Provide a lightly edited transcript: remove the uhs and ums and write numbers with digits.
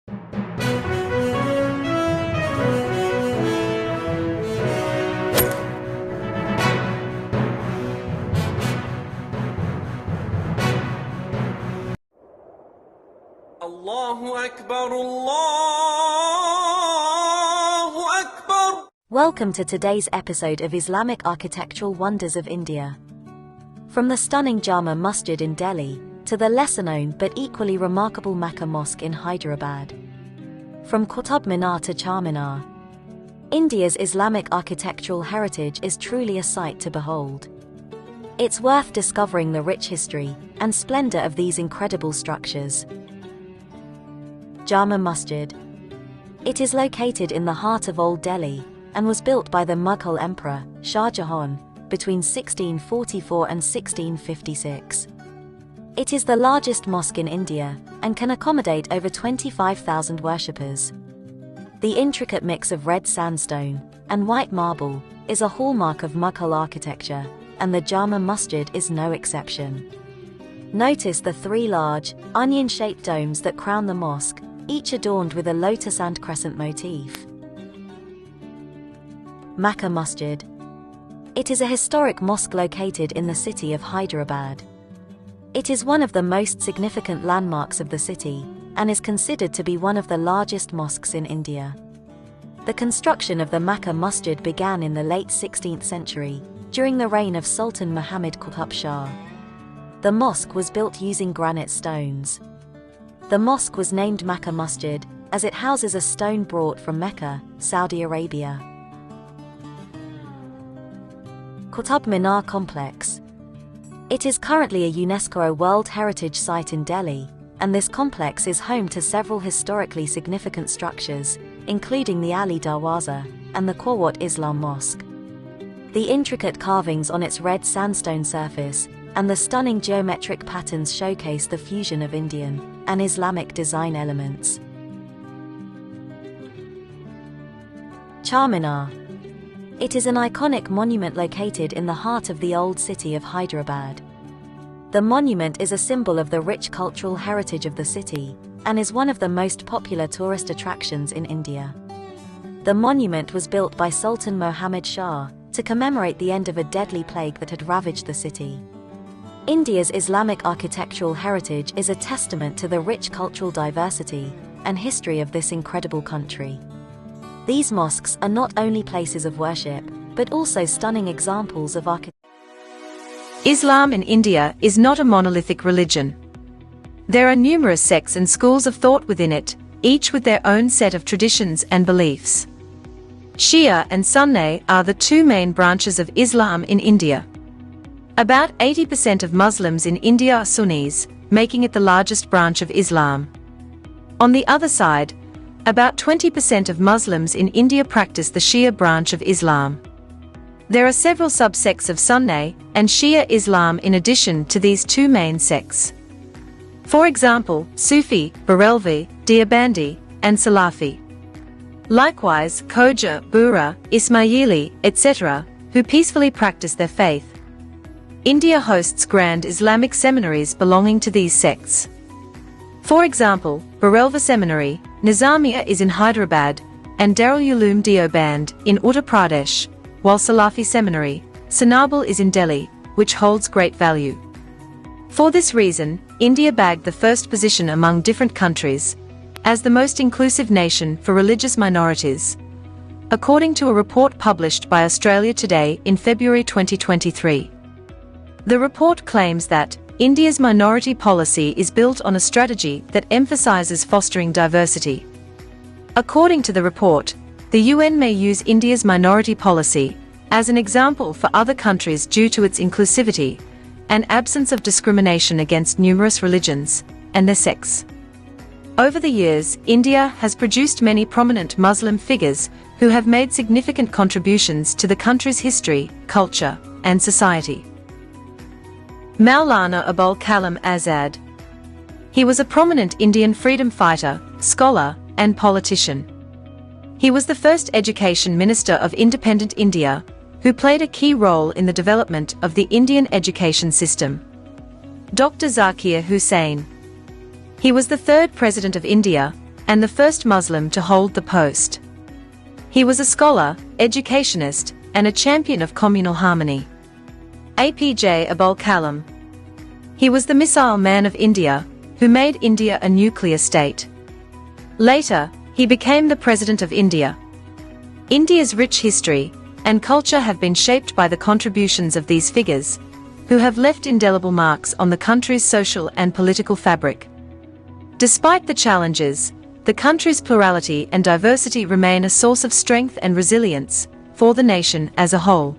Allahu Akbar, Allahu Akbar. Welcome to today's episode of Islamic Architectural Wonders of India. From the stunning Jama Masjid in Delhi, to the lesser-known but equally remarkable Makkah Mosque in Hyderabad. From Qutb Minar to Charminar, India's Islamic architectural heritage is truly a sight to behold. It's worth discovering the rich history and splendor of these incredible structures. Jama Masjid. It is located in the heart of Old Delhi and was built by the Mughal Emperor, Shah Jahan, between 1644 and 1656. It is the largest mosque in India and can accommodate over 25,000 worshippers. The intricate mix of red sandstone and white marble is a hallmark of Mughal architecture, and the Jama Masjid is no exception. Notice the three large, onion-shaped domes that crown the mosque, each adorned with a lotus and crescent motif. Makkah Masjid. It is a historic mosque located in the city of Hyderabad. It is one of the most significant landmarks of the city, and is considered to be one of the largest mosques in India. The construction of the Makkah Masjid began in the late 16th century, during the reign of Sultan Muhammad Qutb Shah. The mosque was built using granite stones. The mosque was named Makkah Masjid, as it houses a stone brought from Mecca, Saudi Arabia. Qutb Minar Complex. It is currently a UNESCO World Heritage Site in Delhi, and this complex is home to several historically significant structures, including the Ali Darwaza and the Quwwat Islam Mosque. The intricate carvings on its red sandstone surface and the stunning geometric patterns showcase the fusion of Indian and Islamic design elements. Charminar. It is an iconic monument located in the heart of the old city of Hyderabad. The monument is a symbol of the rich cultural heritage of the city, and is one of the most popular tourist attractions in India. The monument was built by Sultan Muhammad Shah to commemorate the end of a deadly plague that had ravaged the city. India's Islamic architectural heritage is a testament to the rich cultural diversity and history of this incredible country. These mosques are not only places of worship, but also stunning examples of architecture. Islam in India is not a monolithic religion. There are numerous sects and schools of thought within it, each with their own set of traditions and beliefs. Shia and Sunni are the two main branches of Islam in India. About 80% of Muslims in India are Sunnis, making it the largest branch of Islam. On the other side, about 20% of Muslims in India practice the Shia branch of Islam. There are several subsects of Sunni and Shia Islam in addition to these two main sects. For example, Sufi, Barelvi, Deobandi, and Salafi. Likewise, Khoja, Bura, Ismaili, etc., who peacefully practice their faith. India hosts grand Islamic seminaries belonging to these sects. For example, Barelvi Seminary, Nizamiya is in Hyderabad, and Darul Uloom Deoband in Uttar Pradesh, while Salafi Seminary, Sanabul is in Delhi, which holds great value. For this reason, India bagged the first position among different countries as the most inclusive nation for religious minorities, according to a report published by Australia Today in February 2023. The report claims that India's minority policy is built on a strategy that emphasizes fostering diversity. According to the report, the UN may use India's minority policy as an example for other countries due to its inclusivity and absence of discrimination against numerous religions and their sects. Over the years, India has produced many prominent Muslim figures who have made significant contributions to the country's history, culture, and society. Maulana Abul Kalam Azad. He was a prominent Indian freedom fighter, scholar, and politician. He was the first education minister of independent India, who played a key role in the development of the Indian education system. Dr. Zakir Hussain. He was the third president of India, and the first Muslim to hold the post. He was a scholar, educationist, and a champion of communal harmony. APJ Abul Kalam. He was the missile man of India, who made India a nuclear state. Later, he became the President of India. India's rich history and culture have been shaped by the contributions of these figures, who have left indelible marks on the country's social and political fabric. Despite the challenges, the country's plurality and diversity remain a source of strength and resilience for the nation as a whole.